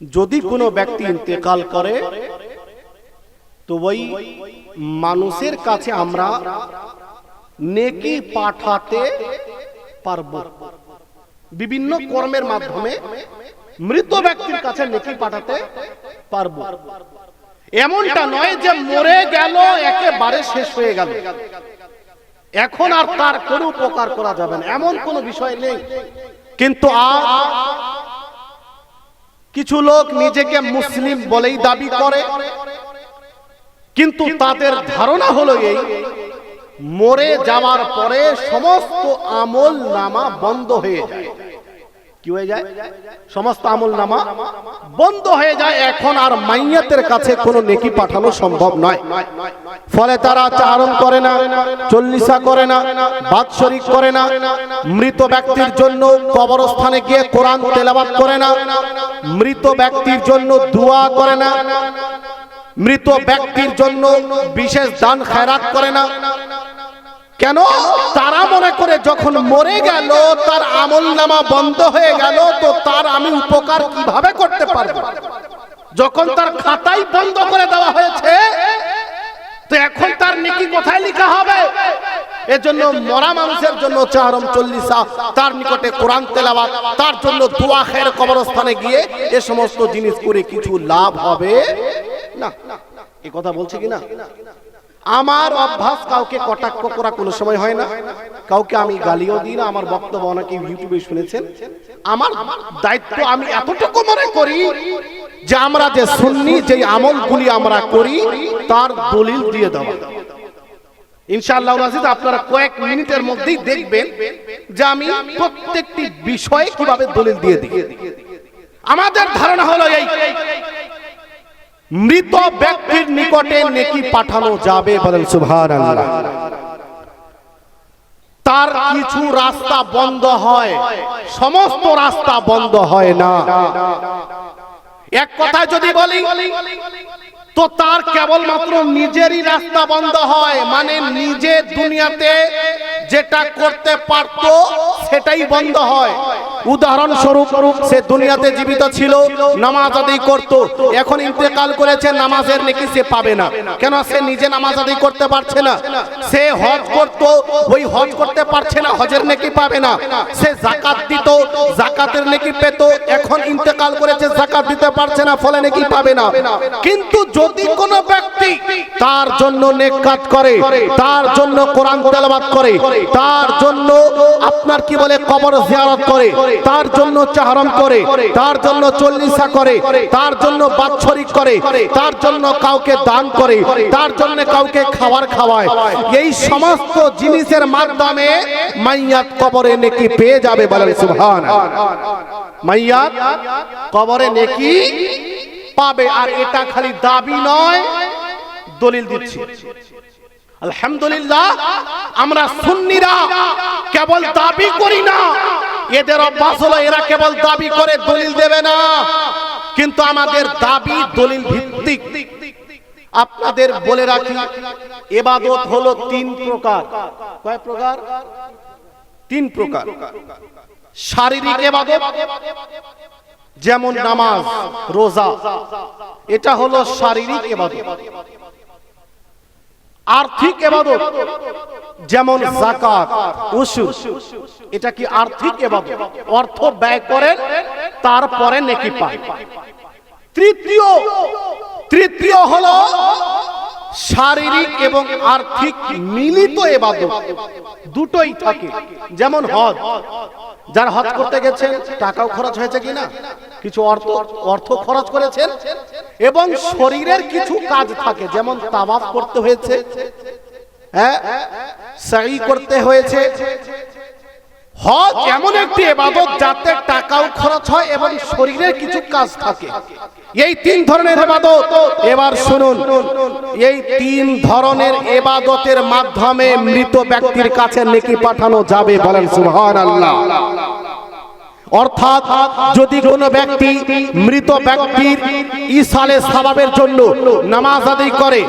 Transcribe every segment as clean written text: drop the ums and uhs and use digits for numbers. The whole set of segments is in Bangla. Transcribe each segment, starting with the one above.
যদি কোনো ব্যক্তি ইন্তেকাল করে তো ওই মানুষের কাছে আমরা নেকি পাঠাতে পারবো। বিভিন্ন কর্মের মাধ্যমে মৃত ব্যক্তির কাছে নেকি পাঠাতে পারবো। এমনটা নয় যে মরে গেল একেবারে শেষ হয়ে গেল, এখন আর তার কোনো উপকার করা যাবে না, এমন কোনো বিষয় নেই। কিন্তু আর কিছু লোক নিজেকে মুসলিম বলেই দাবি করে, কিন্তু তাদের ধারণা হলো এই, মরে যাওয়ার পরে সমস্ত আমল নামা বন্ধ হয়ে যায়। কি হয়ে যায়? সমস্ত আমল নামা বন্ধ হয়ে যায়, এখন আর মাইয়াতের কাছে কোনো নেকি পাঠানো সম্ভব নয়। ফলে তারা চারণ করে না, চল্লিশা করে না, বাৎসরিক করে না, মৃত ব্যক্তির জন্য কবরস্থানে গিয়ে কোরআন তেলাওয়াত করে না, মৃত ব্যক্তির জন্য দোয়া করে না, মৃত ব্যক্তির জন্য বিশেষ দান খেরাত করে না। কেন? তারা মনে করে যখন মরে গেল তার আমলনামা বন্ধ হয়ে গেল, তো তার আমি উপকার কিভাবে করতে পারবো? যখন তার খাতাই বন্ধ করে দেওয়া হয়েছে, তো এখন তার নেকি কোথায় লেখা হবে? এজন্য মরা মানুষের জন্য চারম চল্লিশা, তার নিকটে কোরআন তেলাওয়াত, তার জন্য দোয়া খের, কবরস্থানে গিয়ে এ সমস্ত জিনিস করে কিছু লাভ হবে না। এই কথা বলছে কিনা? আমার অভ্যাস কাউকে কটাক্ষ করা কোনো সময় হয় না, কাউকে আমি গালিও দিই না। আমার বক্তব্য অনেকে ইউটিউবে শুনেছেন। আমার দায়িত্ব আমি এতটুকু মনে করি যে আমরা যে সুন্নি, যে আমলগুলি আমরা করি তার দলিল দিয়ে দেওয়া। ইনশাআল্লাহ আজিজ আপনারা কয়েক মিনিটের মধ্যেই দেখবেন যে আমি প্রত্যেকটি বিষয়ে কিভাবে দলিল দিয়ে দিই। আমাদের ধারণা হলো এই, মৃত ব্যক্তির নিকটে নেকি পাঠানো যাবে, বলেন সুবহানাল্লাহ। তার কিছু রাস্তা বন্ধ হয়, সমস্ত রাস্তা বন্ধ হয় না। এক কথায় যদি বলি তো তার কেবলমাত্র নিজেরই রাস্তা বন্ধ হয়, মানে নিজে দুনিয়াতে যেটা করতে পারত সেটাই বন্ধ হয়। উদাহরণস্বরূপ, সে দুনিয়াতে জীবিত ছিল, নামাজ আদায় করত, এখন ইন্তেকাল করেছে, নামাজের নেকি সে পাবে না। কেন? সে নিজে নামাজ আদায় করতে পারছে না। সে হজ করত, ওই হজ করতে পারছে না, হজের নেকি পাবে না। সে যাকাত দিত, যাকাতের নেকি পেত, এখন ইন্তেকাল করেছে, যাকাত দিতে পারছে না, ফলে নেকি পাবে না। কিন্তু যদি কোন ব্যক্তি তার জন্য নেক কাজ করে, তার জন্য কোরআন তেলাওয়াত করে, তার জন্য আপনার কি বলে কবর জিয়ারত করে, তার জন্য চাহরম করে, তার জন্য চল্লিশা করে, তার জন্য বাৎসরিক করে, তার জন্য কাউকে দান করে, তার জন্য কাউকে খাবার খাওয়ায়, এই সমস্ত জিনিসের মাধ্যমে মাইয়াত কবরে নেকি পেয়ে যাবে, বলেন সুবহানাল্লাহ। মাইয়াত কবরে নেকি পাবে। আর এটা খালি দাবি নয়, দলিল দিচ্ছি। আলহামদুলিল্লাহ, আমরা সুন্নিরা কেবল দাবি করি না, এদের অভ্যাস হলো এরা কেবল দাবি করে, দলিল দেবে না। কিন্তু আমাদের দাবি দলিল ভিত্তিক। আপনাদের বলে রাখি, ইবাদত হলো তিন প্রকার। কয় প্রকার? তিন প্রকার। শারীরিক ইবাদত, যেমন নামাজ, রোজা, এটা হলো শারীরিক ইবাদত। আর্থিক ইবাদত, যেমন যাকাত, উশুর, এটা কি আর্থিক ইবাদত? অর্থ ব্যয় করেন, তারপরে নেকি পান। তৃতীয় হলো শারীরিক এবং আর্থিক মিলিত ইবাদত, দুটোই থাকে। যেমন হজ, যারা হজ করতে গেছেন টাকাও খরচ হয়েছে কিনা, কিছু অর্থ খরচ করেছেন, এবং শরীরের কিছু কাজ থাকে, যেমন তাওয়াফ করতে হয়েছে, সাই করতে হয়েছে। হজ এমন একটি ইবাদত যাতে টাকাও খরচ হয় এবং শরীরের কিছু কাজ থাকে। এই তিন ধরনের ইবাদত। এবার শুনুন, এই তিন ধরনের ইবাদতের মাধ্যমে মৃত ব্যক্তির কাছে নেকি পাঠানো যাবে, বলেন সুবহানাল্লাহ। অর্থাৎ যদি কোনো ব্যক্তি মৃত ব্যক্তির ইসালে সওয়াবের জন্য নামাজ আদায় করে,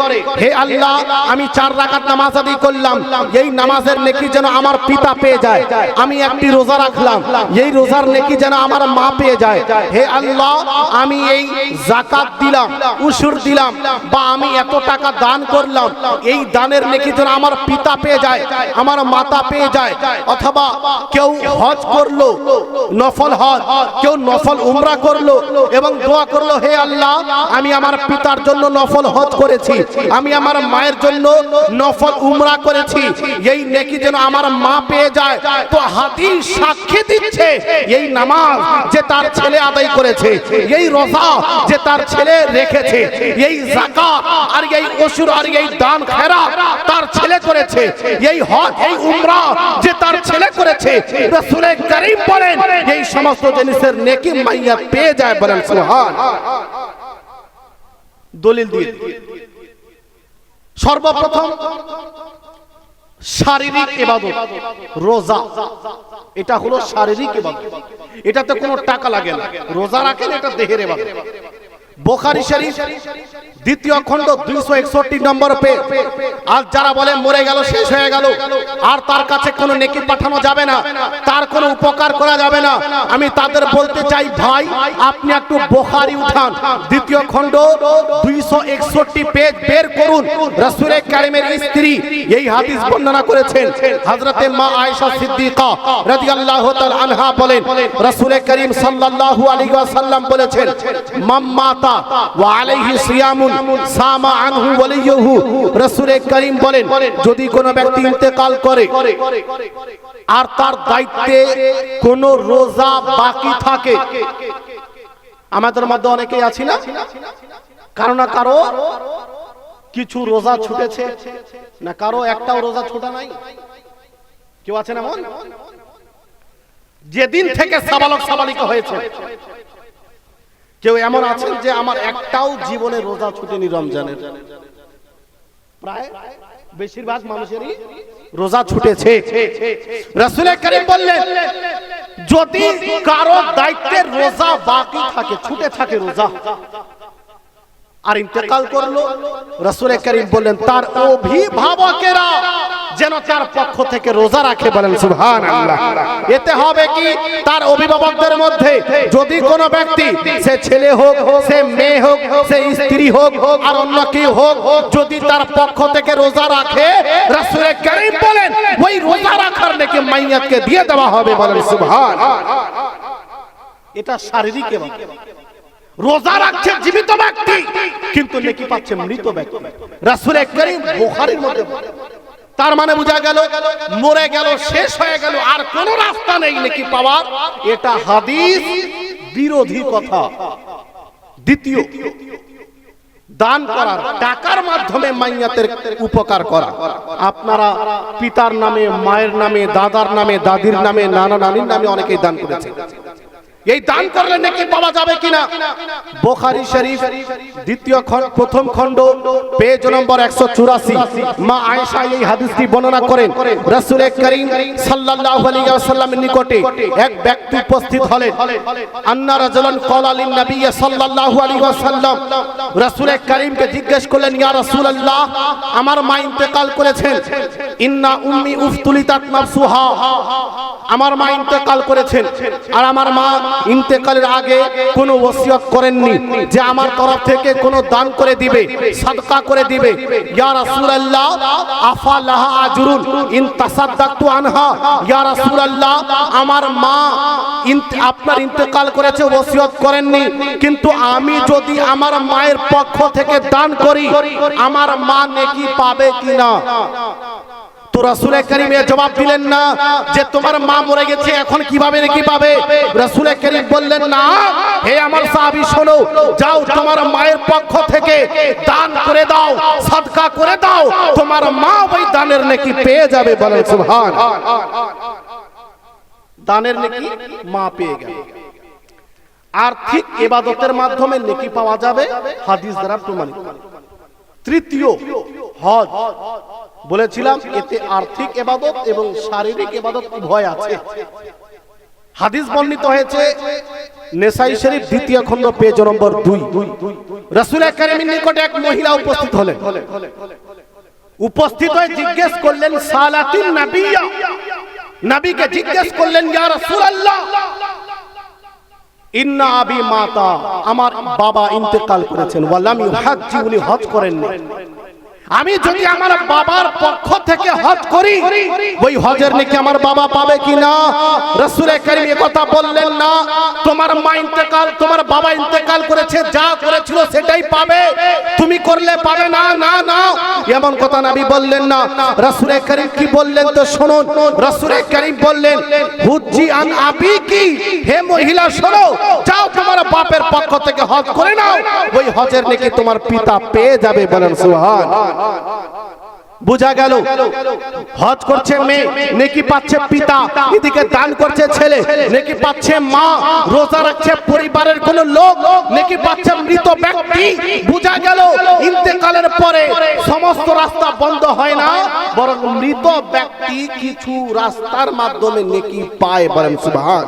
হে আল্লাহ আমি 4 রাকাত নামাজ আদায় করলাম, এই নামাজের নেকি যেন আমার পিতা পেয়ে যায়। আমি একটি রোজা রাখলাম, এই রোজার নেকি যেন আমার মা পেয়ে যায়। হে আল্লাহ আমি এই যাকাত দিলাম, উশুর দিলাম, বা আমি এত টাকা দান করলাম, এই দানের নেকি যেন আমার পিতা পেয়ে যায়, আমার মাতা পেয়ে যায়। অথবা কেউ হজ করলো, নফল হজ, কেউ নফল উমরা করলো এবং দোয়া করলো, হে আল্লাহ আমি আমার পিতার জন্য নফল হজ করেছি, আমি আমার মায়ের জন্য নফল উমরা করেছি, এই নেকি যেন আমার মা পেয়ে যায়। তো হাদিস সাক্ষী দিচ্ছে এই নামাজ যে তার ছেলে আদায় করেছে, এই রোজা যে তার ছেলে রেখেছে, এই যাকাত আর এই উশুর আর এই দান খেরাত তার ছেলে করেছে, এই হজ এই উমরা যে তার ছেলে করেছে। রাসূল করিম বলেন এই সমস্ত জিনিসের নেকি মাইয়াত পেয়ে যায়। বলেন সুবহান। দলিল দিয়ে সর্বপ্রথম শারীরিক ইবাদত রোজা, এটা হলো শারীরিক ইবাদত, এটাতে কোনো টাকা লাগে না। রোজা রাখেন এটা দেহের ইবাদত। বুখারী শরীফ দ্বিতীয় খণ্ড 261 নম্বর পেজ। আর যারা বলে মরে গেল শেষ হয়ে গেল আর তার কাছে কোনো নেকি পাঠানো যাবে না, তার কোনো উপকার করা যাবে না, আমি তাদের বলতে চাই ভাই আপনি একটু বুখারী উঠান, দ্বিতীয় খণ্ড 261 পেজ বের করুন। রাসূল কারীমের স্ত্রী এই হাদিস বর্ণনা করেছেন। হযরতে মা আয়েশা সিদ্দিকা রাদিয়াল্লাহু তাআলা আনহা বলেন রাসূল করিম সাল্লাল্লাহু আলাইহি ওয়াসাল্লাম বলেছেন, মাম্মাতা ওয়া আলাইহি সিয়ামুন সামা আনহু ওয়ালিয়ুহু। রাসূল করিম বলেন যদি কোনো ব্যক্তি ইন্তেকাল করে আর তার দায়িত্বে কোনো রোজা বাকি থাকে, আমাদের মধ্যে অনেকেই আছি না, কারো না কারো কিছু রোজা ছুটেছে না, কারো একটাও রোজা ছুটা নাই, কেউ আছেন এমন? যেদিন থেকে সাবালক সাবালিকা হয়েছে কেউ এমন আছেন যে আমার একটাও জীবনে রোজা ছুটেনি রমজানের? প্রায় বেশিরভাগ মানুষেরই রোজা ছুটেছে। রাসূল করিম বললেন যদি কারো দায়িত্বের রোজা বাকি থাকে, ছুটে থাকে রোজা আর ইন্তেকাল করলো, রাসূল করিম বললেন তার অভিভাবকেরা যেন তার পক্ষ থেকে রোজা রাখে। বলেন সুবহানাল্লাহ। এতে হবে কি, তার অভিভাবকদের মধ্যে যদি কোনো ব্যক্তি, সে ছেলে হোক, সে মেয়ে হোক, সে স্ত্রী হোক আর অন্য কেউ হোক, যদি তার পক্ষ থেকে রোজা রাখে, রাসূল করিম বলেন ওই রোজা রাখার নেকি মাইয়াতকে দিয়ে দেওয়া হবে। বলেন সুবহানাল্লাহ। এটা শারীরিক ইবাদত। রোজা রাখছে জীবিত ব্যক্তি কিন্তু নেকি পাচ্ছে মৃত ব্যক্তি। রাসূল করিম বুখারীর মধ্যে, তার মানে বোঝা গেল মরে গেল শেষ হয়ে গেল আর কোন রাস্তা নেই নেকি পাওয়ার, এটা হাদিস বিরোধী কথা। দ্বিতীয়, দান করার, টাকার মাধ্যমে মাইয়াতের উপকার করা। আপনারা পিতার নামে, মায়ের নামে, দাদার নামে, দাদির নামে, নানা নানির নামে অনেকেই দান করেছে, এই দান করলে নাকি পাওয়া যাবে কিনা? বুখারী শরীফ দ্বিতীয় খণ্ড প্রথম খণ্ড পেজ নম্বর 184 মা আয়েশা এই হাদিসটি বর্ণনা করেন। রাসূল করিম সাল্লাল্লাহু আলাইহি ওয়াসাল্লামের নিকটে এক ব্যক্তি উপস্থিত হলেন। আন্না রাজুলান ক্বালা লিন নবী সাল্লাল্লাহু আলাইহি ওয়াসাল্লাম, রাসূল করিমকে জিজ্ঞেস করলেন, ইয়া রাসূলুল্লাহ আমার মা ইন্তেকাল করেছেন, ইন্না উম্মি উফতুলিতাত নাফসুহা, আমার মা ইন্তেকাল করেছেন আর আমার মা ইন্তেকালের আগে কোনো ওসিয়ত করেননি যে আমার তরফ থেকে কোনো দান করে দিবে, সাদকা করে দিবে। ইয়া রাসূলুল্লাহ আফালাহা আজরুন ইন তাসাদদাকতু আনহা, ইয়া রাসূলুল্লাহ আমার মা আপনার ইন্তেকাল করেছে, ওসিয়ত করেননি, কিন্তু আমি যদি আমার মায়ের পক্ষ থেকে দান করি আমার মা নেকি পাবে কিনা? তো রাসূল করিম জবাব দিলেন না যে তোমার মা মরে গেছে এখন কিভাবে নেকি পাবে। রাসূল করিম বললেন না, হে আমার সাহাবী শোনো, যাও তোমার মায়ের পক্ষ থেকে দান করে দাও, সাদকা করে দাও, তোমার মা ওই দানের নেকি পেয়ে যাবে। বলেন সুবহানাল্লাহ। দানের নেকি মা পেয়ে গেল। আর্থিক ইবাদতের মাধ্যমে নেকি পাওয়া যাবে, হাদিস দ্বারা প্রমাণিত। তৃতীয়, হজ। বলেছিলাম এতে আর্থিক ইবাদত এবং শারীরিক ইবাদত উভয় আছে। হাদিস বর্ণিত হয়েছে নেসাই শরীফ দ্বিতীয় খণ্ড পেজ নম্বর 2। রাসূল কারীমের নিকটে এক মহিলা উপস্থিত হলেন। উপস্থিত হয়ে জিজ্ঞেস করলেন সালাতিন নবিয়্যা, নবীকে জিজ্ঞেস করলেন ইয়া রাসূলুল্লাহ ইন্না আবি মাতা, আমার বাবা ইন্তেকাল করেছেন, ওয়ালাম ইউহাজ্জি, উনি হজ করেননি। আমি যদি আমার বাবার পক্ষ থেকে হজ করি ওই হজের নেকি আমার বাবা পাবে কিনা? রাসূল কারীম এই কথা বললেন না তোমার মা ইন্তেকাল, তোমার বাবা ইন্তেকাল করেছে, যা করেছিল সেটাই পাবে, তুমি করলে পাবে না। না না, এমন কথা নবী বললেন না। রাসূল কারীম কি বললেন তো শুনুন। রাসূল কারীম বললেন হুজ্জি আন আবিকি, হে মহিলা শোনো, যাও তোমার বাপের পক্ষ থেকে হজ করে নাও, ওই হজের নেকি তোমার পিতা পেয়ে যাবে। বলেন সুবহান। বুঝা গেল, হজ করছে মেয়ে, নেকি পাচ্ছে পিতা, এদিকে দান করছে ছেলে, নেকি পাচ্ছে মা, রোজা রাখছে পরিবারের কোন লোক, নেকি পাচ্ছে মৃত ব্যক্তি। বুঝা গেল, ইন্তেকালের পরে সমস্ত রাস্তা বন্ধ হয় না, বরং মৃত ব্যক্তি কিছু রাস্তার মাধ্যমে নেকি পায়। বলেন সুবহান।